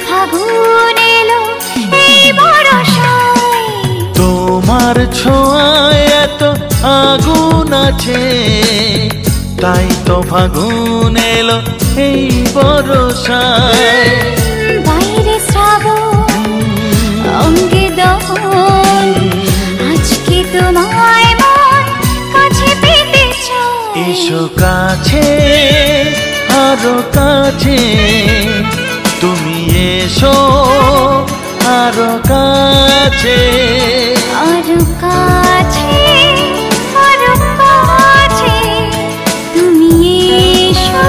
ফাগুন এলো এই বর্ষায়, তোমার ছোঁয়ায় এত আগুন আছে, তাই তো ফাগুন এলো এই বর্ষায়। বাইরে শ্রাবণ অঙ্গে দহন, আজকে তোমায় মন কাছে পেতে চায়। এসো কাছে আরো কাছে, তুমি এসো আরো কাছে, আরো কাছে আরো কাছে, তুমি এসো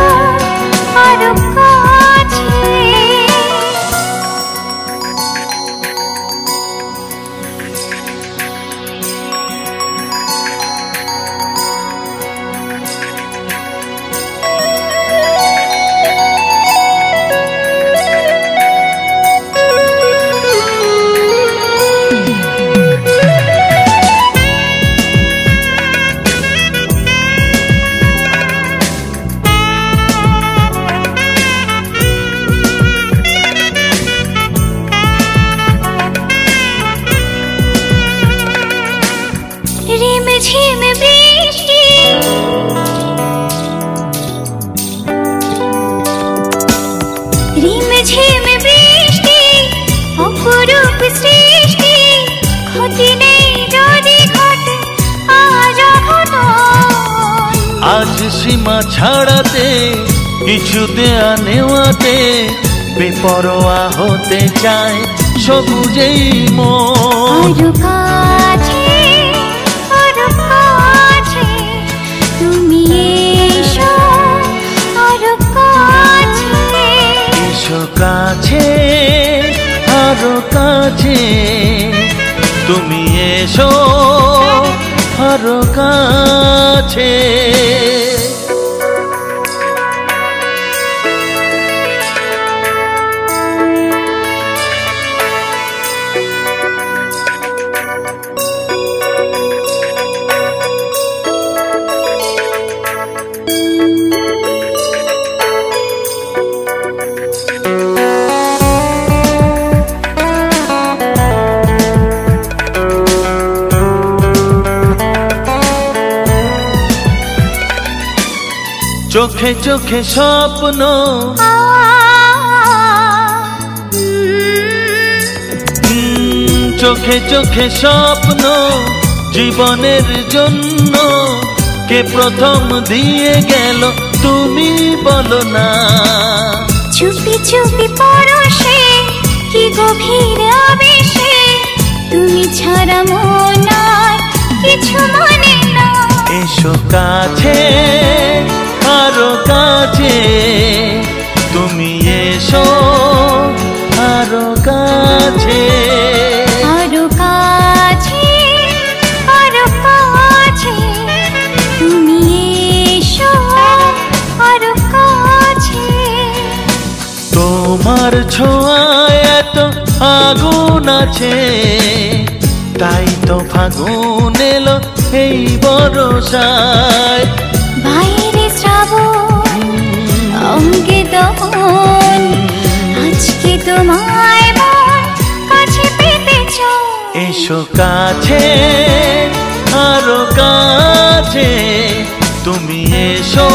আরো কাছে। ঝিম বৃষ্টি, রিম ঝিম বৃষ্টি, অপরূপ সৃষ্টি, ক্ষতি নেই যদি ঘটে আজ অঘটন। আজ সীমা ছাড়াতে কিছু দেয়া নেওয়াতে, বেপরোয়া হতে চায় সবুজেই মন। আরো কাছে আরো কাছে, তুমি এসো আরো কাছে। এসো কাছে আরো কাছে, তুমি এসো আরো কাছে। চোখে চোখে স্বপ্ন, চোখে চোখে স্বপ্ন, জীবনের জন্য কে প্রথম দিয়ে গেল তুমি বলো না। চুপি চুপি পরশে কি গভীর আবেশে, তুমি ছাড়া মন আর কিছু মনে না। এসো কাছে আরো কাছে, তুমি এসো আরো কাছে, আরো কাছে আরো কাছে, তুমি এসো আরো কাছে। তোমার ছোঁয়ায় এত আগুন আছে, তাই তো ফাগুন এলো এই বর্ষায়। বাইরে শ্রাবণ অঙ্গে দহন, আজকে তোমায় মন কাছে পেতে চায়। এসো কাছে আরো কাছে, তুমি এসো